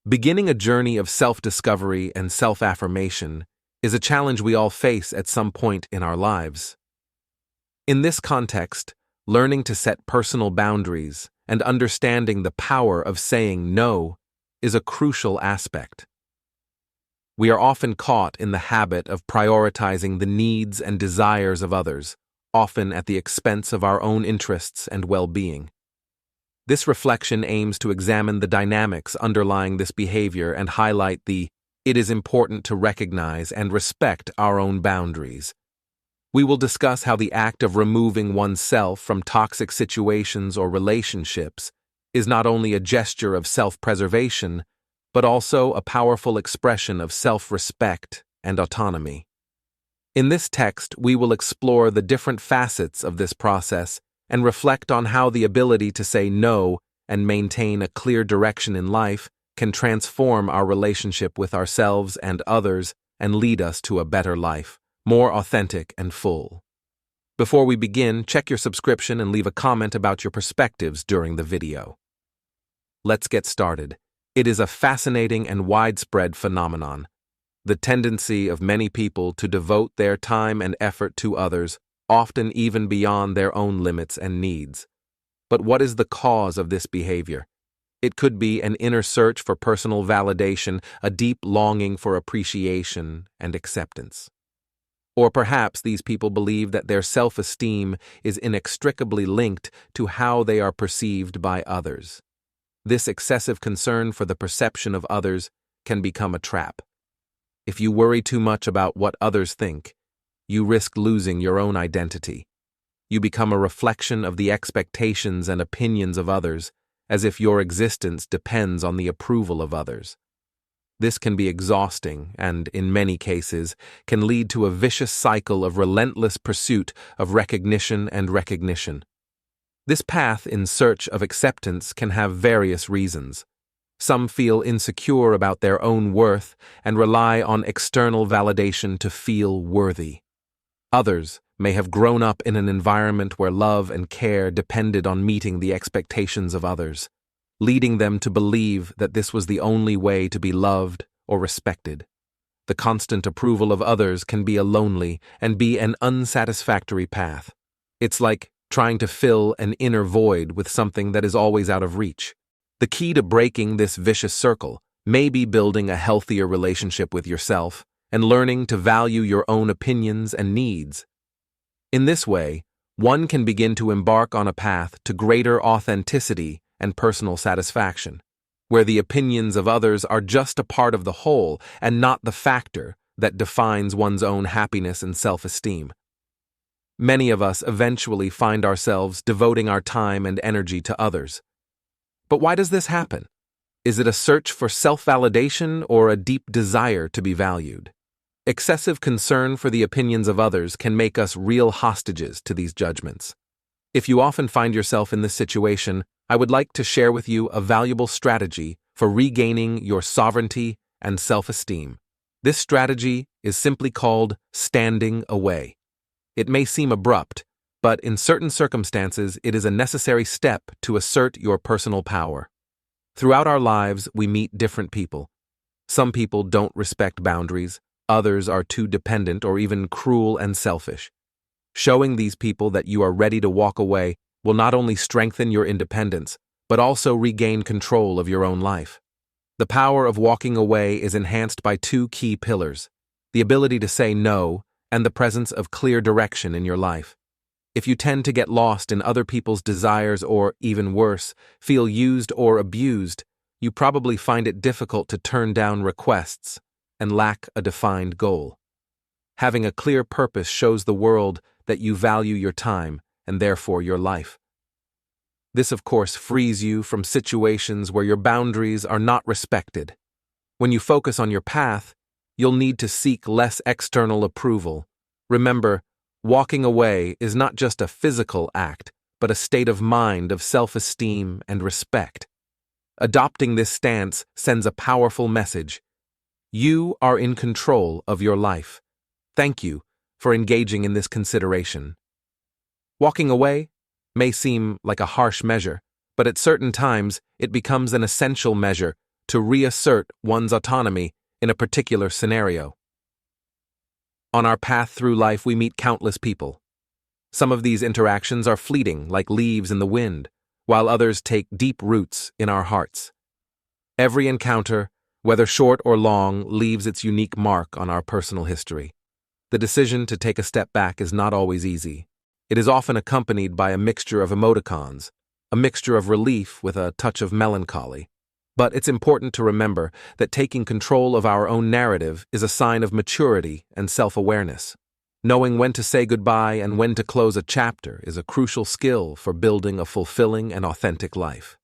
Beginning a journey of self-discovery and self-affirmation is a challenge we all face at some point in our lives. In this context, learning to set personal boundaries and understanding the power of saying no is a crucial aspect. We are often caught in the habit of prioritizing the needs and desires of others, often at the expense of our own interests and well-being. This reflection aims to examine the dynamics underlying this behavior and highlight it is important to recognize and respect our own boundaries. We will discuss how the act of removing oneself from toxic situations or relationships is not only a gesture of self-preservation, but also a powerful expression of self-respect and autonomy. In this text, we will explore the different facets of this process and reflect on how the ability to say no and maintain a clear direction in life can transform our relationship with ourselves and others and lead us to a better life, more authentic and full. Before we begin, check your subscription and leave a comment about your perspectives during the video. Let's get started. It is a fascinating and widespread phenomenon. The tendency of many people to devote their time and effort to others, often even beyond their own limits and needs. But what is the cause of this behavior? It could be an inner search for personal validation, a deep longing for appreciation and acceptance. Or perhaps these people believe that their self-esteem is inextricably linked to how they are perceived by others. This excessive concern for the perception of others can become a trap. If you worry too much about what others think, you risk losing your own identity. You become a reflection of the expectations and opinions of others, as if your existence depends on the approval of others. This can be exhausting and, in many cases, can lead to a vicious cycle of relentless pursuit of recognition and recognition. This path in search of acceptance can have various reasons. Some feel insecure about their own worth and rely on external validation to feel worthy. Others may have grown up in an environment where love and care depended on meeting the expectations of others, leading them to believe that this was the only way to be loved or respected. The constant approval of others can be a lonely and be an unsatisfactory path. It's like trying to fill an inner void with something that is always out of reach. The key to breaking this vicious circle may be building a healthier relationship with yourself and learning to value your own opinions and needs. In this way, one can begin to embark on a path to greater authenticity and personal satisfaction, where the opinions of others are just a part of the whole and not the factor that defines one's own happiness and self-esteem. Many of us eventually find ourselves devoting our time and energy to others. But why does this happen? Is it a search for self-validation or a deep desire to be valued? Excessive concern for the opinions of others can make us real hostages to these judgments. If you often find yourself in this situation, I would like to share with you a valuable strategy for regaining your sovereignty and self-esteem. This strategy is simply called standing away. It may seem abrupt, but in certain circumstances it is a necessary step to assert your personal power. Throughout our lives, we meet different people. Some people don't respect boundaries. Others are too dependent or even cruel and selfish. Showing these people that you are ready to walk away will not only strengthen your independence, but also regain control of your own life. The power of walking away is enhanced by two key pillars: the ability to say no and the presence of clear direction in your life. If you tend to get lost in other people's desires or, even worse, feel used or abused, you probably find it difficult to turn down requests and lack a defined goal. Having a clear purpose shows the world that you value your time and therefore your life. This, of course, frees you from situations where your boundaries are not respected. When you focus on your path, you'll need to seek less external approval. Remember, walking away is not just a physical act, but a state of mind of self-esteem and respect. Adopting this stance sends a powerful message. You are in control of your life. Thank you for engaging in this consideration. Walking away may seem like a harsh measure, but at certain times it becomes an essential measure to reassert one's autonomy in a particular scenario. On our path through life, we meet countless people. Some of these interactions are fleeting, like leaves in the wind, while others take deep roots in our hearts. Every encounter, whether short or long, leaves its unique mark on our personal history. The decision to take a step back is not always easy. It is often accompanied by a mixture of emoticons, a mixture of relief with a touch of melancholy. But it's important to remember that taking control of our own narrative is a sign of maturity and self-awareness. Knowing when to say goodbye and when to close a chapter is a crucial skill for building a fulfilling and authentic life.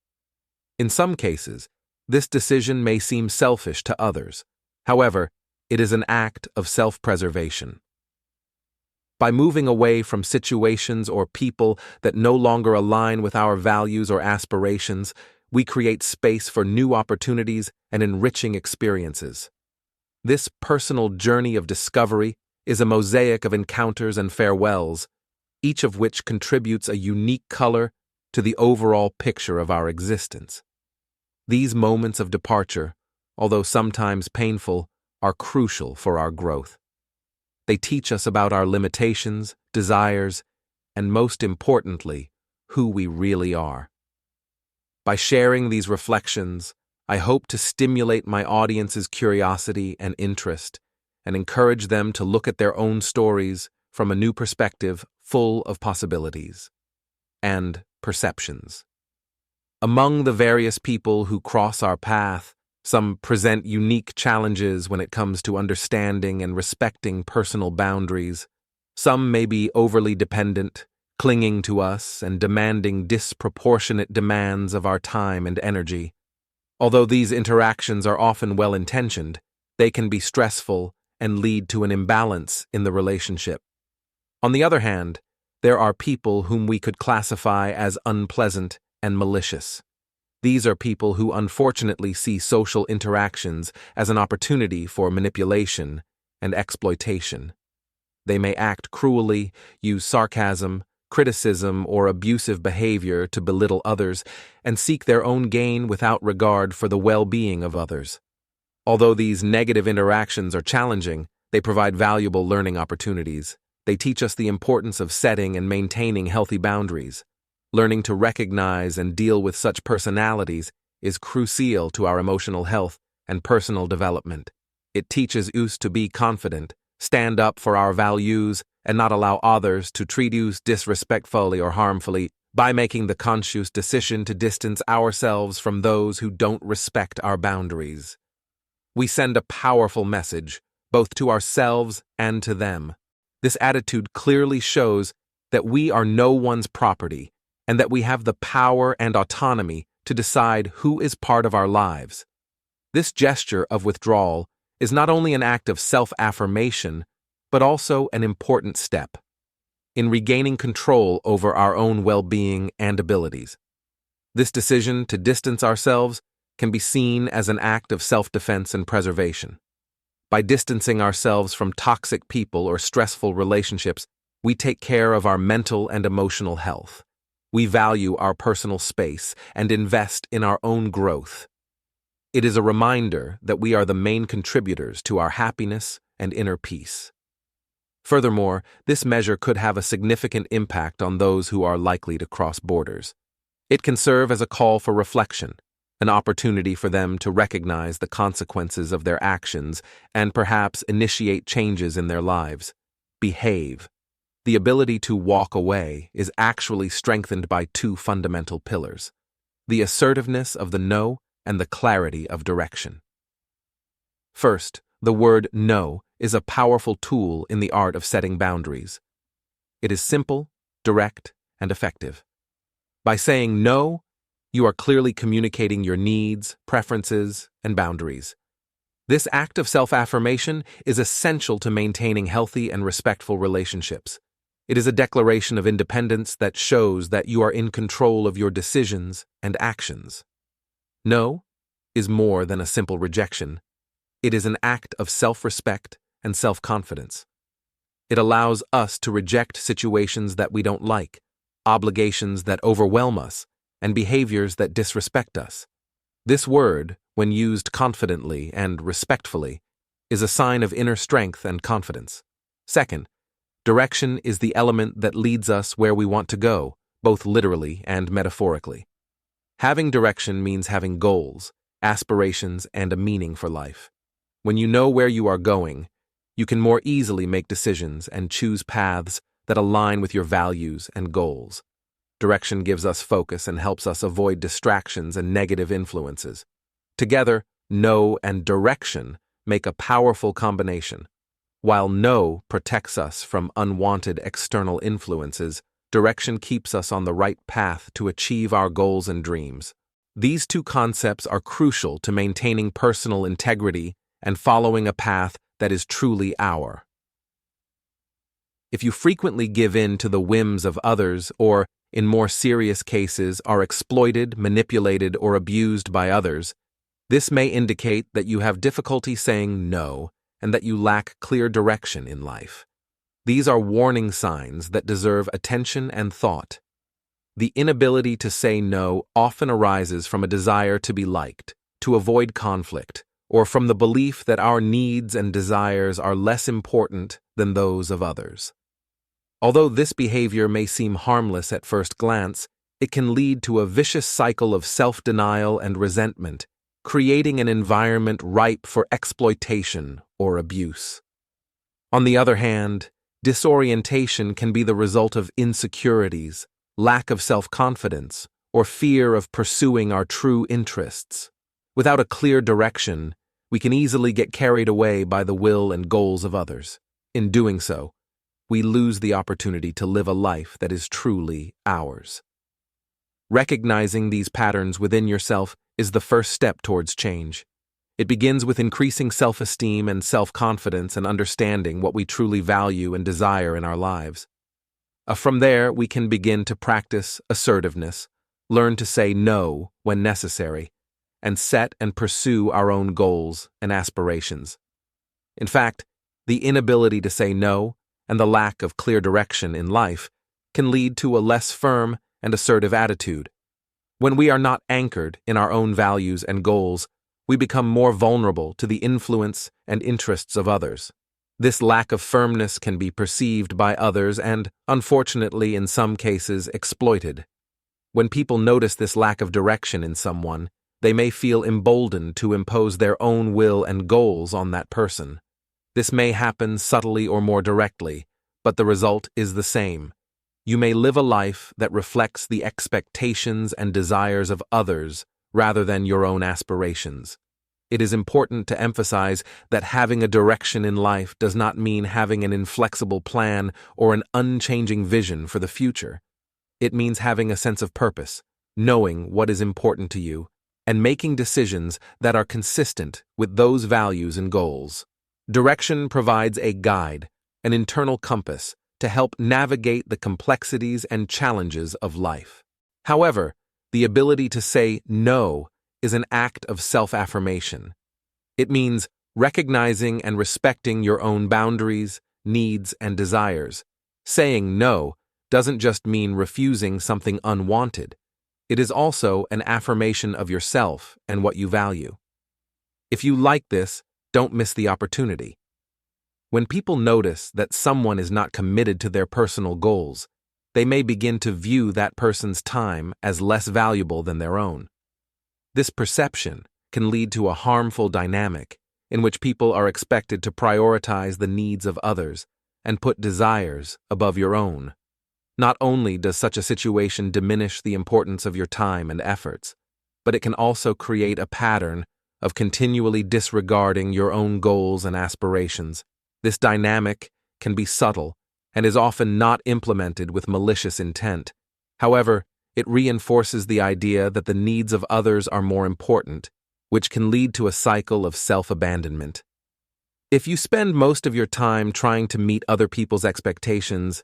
In some cases, this decision may seem selfish to others. However, it is an act of self-preservation. By moving away from situations or people that no longer align with our values or aspirations, we create space for new opportunities and enriching experiences. This personal journey of discovery is a mosaic of encounters and farewells, each of which contributes a unique color to the overall picture of our existence. These moments of departure, although sometimes painful, are crucial for our growth. They teach us about our limitations, desires, and most importantly, who we really are. By sharing these reflections, I hope to stimulate my audience's curiosity and interest and encourage them to look at their own stories from a new perspective full of possibilities and perceptions. Among the various people who cross our path, some present unique challenges when it comes to understanding and respecting personal boundaries. Some may be overly dependent, clinging to us and demanding disproportionate demands of our time and energy. Although these interactions are often well-intentioned, they can be stressful and lead to an imbalance in the relationship. On the other hand, there are people whom we could classify as unpleasant and malicious. These are people who unfortunately see social interactions as an opportunity for manipulation and exploitation. They may act cruelly, use sarcasm, criticism, or abusive behavior to belittle others, and seek their own gain without regard for the well-being of others. Although these negative interactions are challenging, they provide valuable learning opportunities. They teach us the importance of setting and maintaining healthy boundaries. Learning to recognize and deal with such personalities is crucial to our emotional health and personal development. It teaches us to be confident, stand up for our values, and not allow others to treat us disrespectfully or harmfully. By making the conscious decision to distance ourselves from those who don't respect our boundaries, we send a powerful message, both to ourselves and to them. This attitude clearly shows that we are no one's property and that we have the power and autonomy to decide who is part of our lives. This gesture of withdrawal is not only an act of self-affirmation, but also an important step in regaining control over our own well-being and abilities. This decision to distance ourselves can be seen as an act of self-defense and preservation. By distancing ourselves from toxic people or stressful relationships, we take care of our mental and emotional health. We value our personal space and invest in our own growth. It is a reminder that we are the main contributors to our happiness and inner peace. Furthermore, this measure could have a significant impact on those who are likely to cross borders. It can serve as a call for reflection, an opportunity for them to recognize the consequences of their actions and perhaps initiate changes in their lives. Behave. The ability to walk away is actually strengthened by two fundamental pillars: the assertiveness of the no and the clarity of direction. First, the word no is a powerful tool in the art of setting boundaries. It is simple, direct, and effective. By saying no, you are clearly communicating your needs, preferences, and boundaries. This act of self-affirmation is essential to maintaining healthy and respectful relationships. It is a declaration of independence that shows that you are in control of your decisions and actions. No is more than a simple rejection. It is an act of self-respect and self-confidence. It allows us to reject situations that we don't like, obligations that overwhelm us, and behaviors that disrespect us. This word, when used confidently and respectfully, is a sign of inner strength and confidence. Second, direction is the element that leads us where we want to go, both literally and metaphorically. Having direction means having goals, aspirations, and a meaning for life. When you know where you are going, you can more easily make decisions and choose paths that align with your values and goals. Direction gives us focus and helps us avoid distractions and negative influences. Together, know and direction make a powerful combination. While know protects us from unwanted external influences, direction keeps us on the right path to achieve our goals and dreams. These two concepts are crucial to maintaining personal integrity and following a path that is truly ours. If you frequently give in to the whims of others or, in more serious cases, are exploited, manipulated, or abused by others, this may indicate that you have difficulty saying no and that you lack clear direction in life. These are warning signs that deserve attention and thought. The inability to say no often arises from a desire to be liked, to avoid conflict, or from the belief that our needs and desires are less important than those of others. Although this behavior may seem harmless at first glance, it can lead to a vicious cycle of self-denial and resentment, creating an environment ripe for exploitation or abuse. On the other hand, disorientation can be the result of insecurities, lack of self-confidence, or fear of pursuing our true interests. Without a clear direction, we can easily get carried away by the will and goals of others. In doing so, we lose the opportunity to live a life that is truly ours. Recognizing these patterns within yourself is the first step towards change. It begins with increasing self-esteem and self-confidence and understanding what we truly value and desire in our lives. From there, we can begin to practice assertiveness, learn to say no when necessary, and set and pursue our own goals and aspirations. In fact, the inability to say no and the lack of clear direction in life can lead to a less firm and assertive attitude. When we are not anchored in our own values and goals, we become more vulnerable to the influence and interests of others. This lack of firmness can be perceived by others and, unfortunately, in some cases, exploited. When people notice this lack of direction in someone, they may feel emboldened to impose their own will and goals on that person. This may happen subtly or more directly, but the result is the same. You may live a life that reflects the expectations and desires of others rather than your own aspirations. It is important to emphasize that having a direction in life does not mean having an inflexible plan or an unchanging vision for the future. It means having a sense of purpose, knowing what is important to you, and making decisions that are consistent with those values and goals. Direction provides a guide, an internal compass, to help navigate the complexities and challenges of life. However, the ability to say no is an act of self-affirmation. It means recognizing and respecting your own boundaries, needs, and desires. Saying no doesn't just mean refusing something unwanted. It is also an affirmation of yourself and what you value. If you like this, don't miss the opportunity. When people notice that someone is not committed to their personal goals, they may begin to view that person's time as less valuable than their own. This perception can lead to a harmful dynamic in which people are expected to prioritize the needs of others and put desires above your own. Not only does such a situation diminish the importance of your time and efforts, but it can also create a pattern of continually disregarding your own goals and aspirations. This dynamic can be subtle and is often not implemented with malicious intent. However, it reinforces the idea that the needs of others are more important, which can lead to a cycle of self-abandonment. If you spend most of your time trying to meet other people's expectations,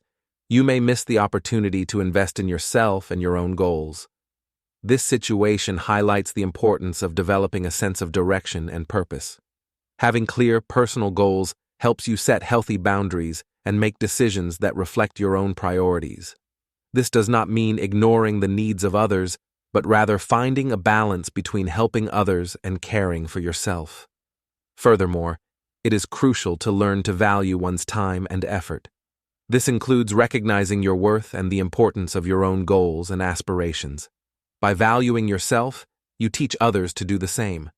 you may miss the opportunity to invest in yourself and your own goals. This situation highlights the importance of developing a sense of direction and purpose. Having clear personal goals helps you set healthy boundaries and make decisions that reflect your own priorities. This does not mean ignoring the needs of others, but rather finding a balance between helping others and caring for yourself. Furthermore, it is crucial to learn to value one's time and effort. This includes recognizing your worth and the importance of your own goals and aspirations. By valuing yourself, you teach others to do the same.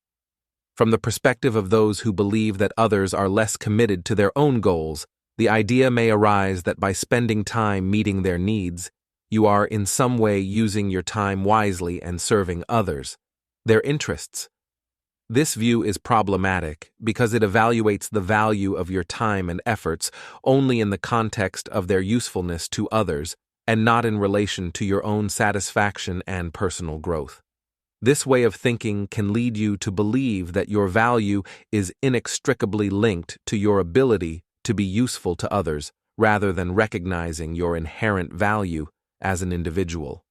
From the perspective of those who believe that others are less committed to their own goals, the idea may arise that by spending time meeting their needs, you are in some way using your time wisely and serving others, their interests. This view is problematic because it evaluates the value of your time and efforts only in the context of their usefulness to others and not in relation to your own satisfaction and personal growth. This way of thinking can lead you to believe that your value is inextricably linked to your ability to be useful to others, rather than recognizing your inherent value as an individual.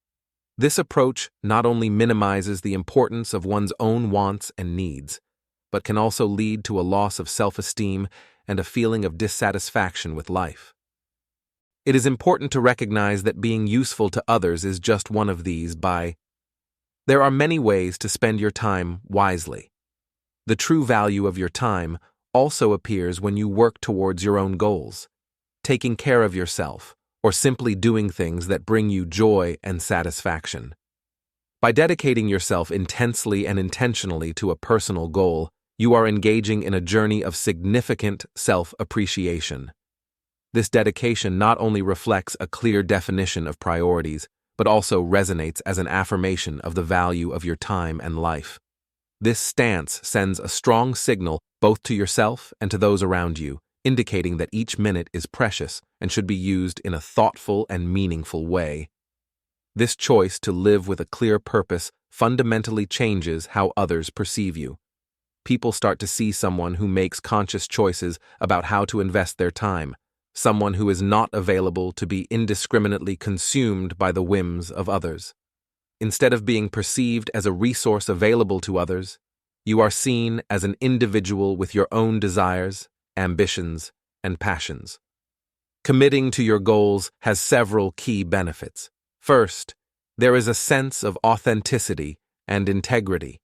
This approach not only minimizes the importance of one's own wants and needs, but can also lead to a loss of self-esteem and a feeling of dissatisfaction with life. It is important to recognize that being useful to others is just one of these. There are many ways to spend your time wisely. The true value of your time also appears when you work towards your own goals, taking care of yourself, or simply doing things that bring you joy and satisfaction. By dedicating yourself intensely and intentionally to a personal goal, you are engaging in a journey of significant self-appreciation. This dedication not only reflects a clear definition of priorities, but also resonates as an affirmation of the value of your time and life. This stance sends a strong signal both to yourself and to those around you, indicating that each minute is precious and should be used in a thoughtful and meaningful way. This choice to live with a clear purpose fundamentally changes how others perceive you. People start to see someone who makes conscious choices about how to invest their time, someone who is not available to be indiscriminately consumed by the whims of others. Instead of being perceived as a resource available to others, you are seen as an individual with your own desires, ambitions, and passions. Committing to your goals has several key benefits. First, there is a sense of authenticity and integrity.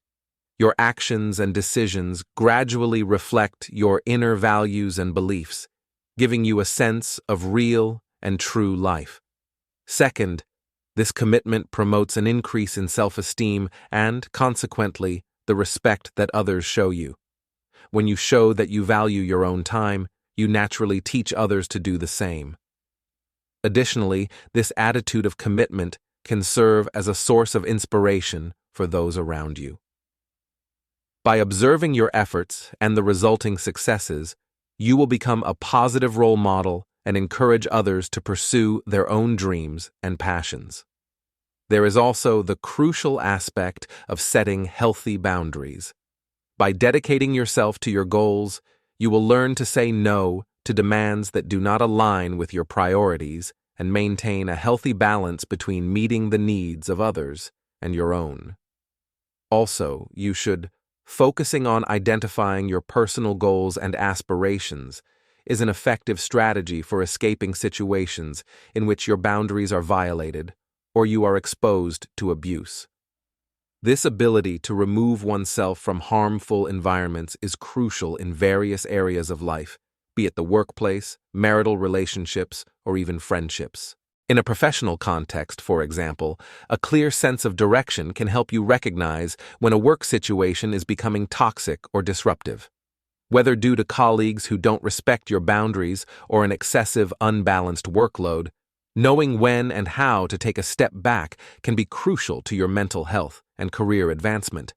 Your actions and decisions gradually reflect your inner values and beliefs, giving you a sense of real and true life. Second, this commitment promotes an increase in self-esteem and, consequently, the respect that others show you. When you show that you value your own time, you naturally teach others to do the same. Additionally, this attitude of commitment can serve as a source of inspiration for those around you. By observing your efforts and the resulting successes, you will become a positive role model and encourage others to pursue their own dreams and passions. There is also the crucial aspect of setting healthy boundaries. By dedicating yourself to your goals, you will learn to say no to demands that do not align with your priorities and maintain a healthy balance between meeting the needs of others and your own. Also, you should focusing on identifying your personal goals and aspirations is an effective strategy for escaping situations in which your boundaries are violated or you are exposed to abuse. This ability to remove oneself from harmful environments is crucial in various areas of life, be it the workplace, marital relationships, or even friendships. In a professional context, for example, a clear sense of direction can help you recognize when a work situation is becoming toxic or disruptive. Whether due to colleagues who don't respect your boundaries or an excessive, unbalanced workload, knowing when and how to take a step back can be crucial to your mental health and career advancement.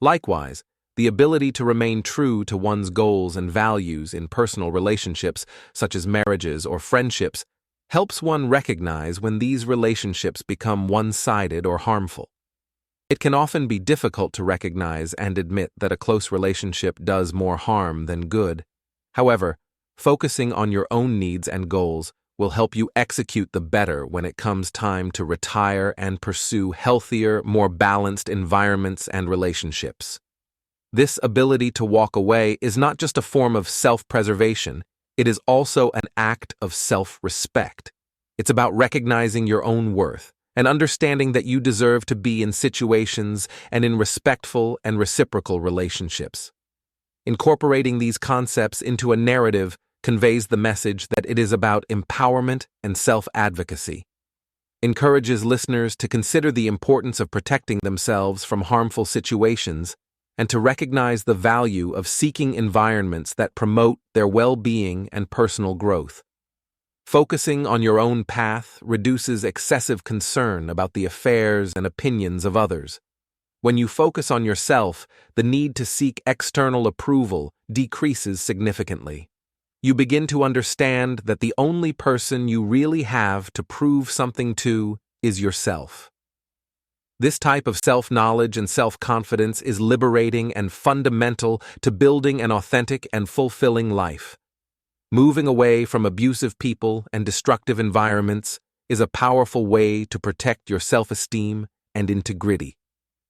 Likewise, the ability to remain true to one's goals and values in personal relationships, such as marriages or friendships, helps one recognize when these relationships become one-sided or harmful. It can often be difficult to recognize and admit that a close relationship does more harm than good. However, focusing on your own needs and goals will help you execute the better when it comes time to retire and pursue healthier, more balanced environments and relationships. This ability to walk away is not just a form of self-preservation, it is also an act of self-respect. It's about recognizing your own worth and understanding that you deserve to be in situations and in respectful and reciprocal relationships. Incorporating these concepts into a narrative conveys the message that it is about empowerment and self-advocacy. Encourages listeners to consider the importance of protecting themselves from harmful situations and to recognize the value of seeking environments that promote their well-being and personal growth. Focusing on your own path reduces excessive concern about the affairs and opinions of others. When you focus on yourself, the need to seek external approval decreases significantly. You begin to understand that the only person you really have to prove something to is yourself. This type of self-knowledge and self-confidence is liberating and fundamental to building an authentic and fulfilling life. Moving away from abusive people and destructive environments is a powerful way to protect your self-esteem and integrity.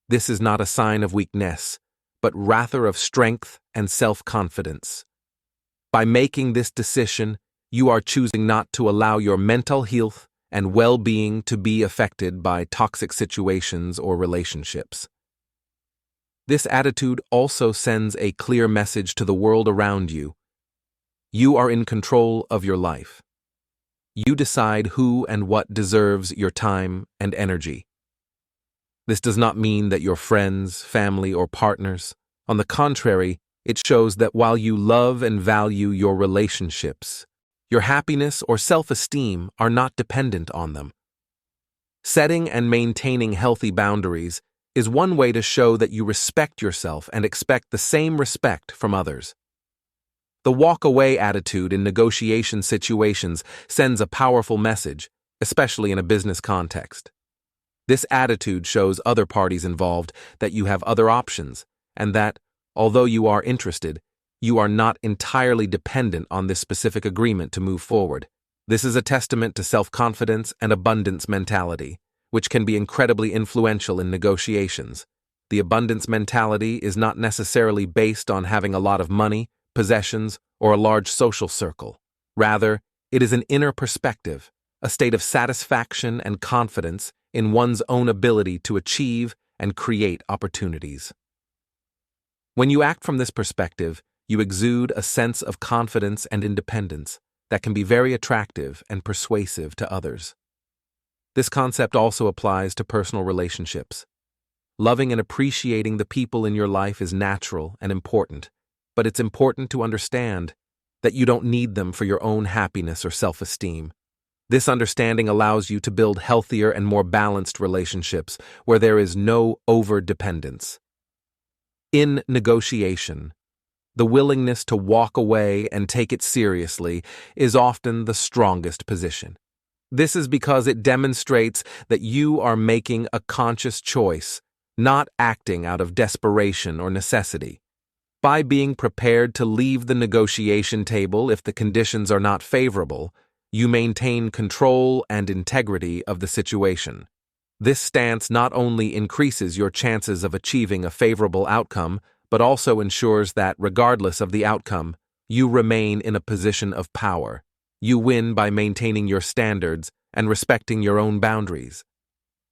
This is not a sign of weakness, but rather of strength and self-confidence. By making this decision, you are choosing not to allow your mental health and well-being to be affected by toxic situations or relationships. This attitude also sends a clear message to the world around you. You are in control of your life. You decide who and what deserves your time and energy. This does not mean that your friends, family, or partners. On the contrary, it shows that while you love and value your relationships, your happiness or self-esteem are not dependent on them. Setting and maintaining healthy boundaries is one way to show that you respect yourself and expect the same respect from others. The walk-away attitude in negotiation situations sends a powerful message, especially in a business context. This attitude shows other parties involved that you have other options, and that, although you are interested, you are not entirely dependent on this specific agreement to move forward. This is a testament to self-confidence and abundance mentality, which can be incredibly influential in negotiations. The abundance mentality is not necessarily based on having a lot of money, possessions, or a large social circle. Rather, it is an inner perspective, a state of satisfaction and confidence in one's own ability to achieve and create opportunities. When you act from this perspective, you exude a sense of confidence and independence that can be very attractive and persuasive to others. This concept also applies to personal relationships. Loving and appreciating the people in your life is natural and important, but it's important to understand that you don't need them for your own happiness or self-esteem. This understanding allows you to build healthier and more balanced relationships where there is no over-dependence. In negotiation, the willingness to walk away and take it seriously is often the strongest position. This is because it demonstrates that you are making a conscious choice, not acting out of desperation or necessity. By being prepared to leave the negotiation table if the conditions are not favorable, you maintain control and integrity of the situation. This stance not only increases your chances of achieving a favorable outcome, but also ensures that, regardless of the outcome, you remain in a position of power. You win by maintaining your standards and respecting your own boundaries.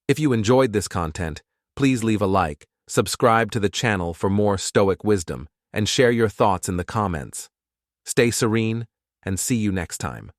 If you enjoyed this content, please leave a like, subscribe to the channel for more Stoic wisdom, and share your thoughts in the comments. Stay serene, and see you next time.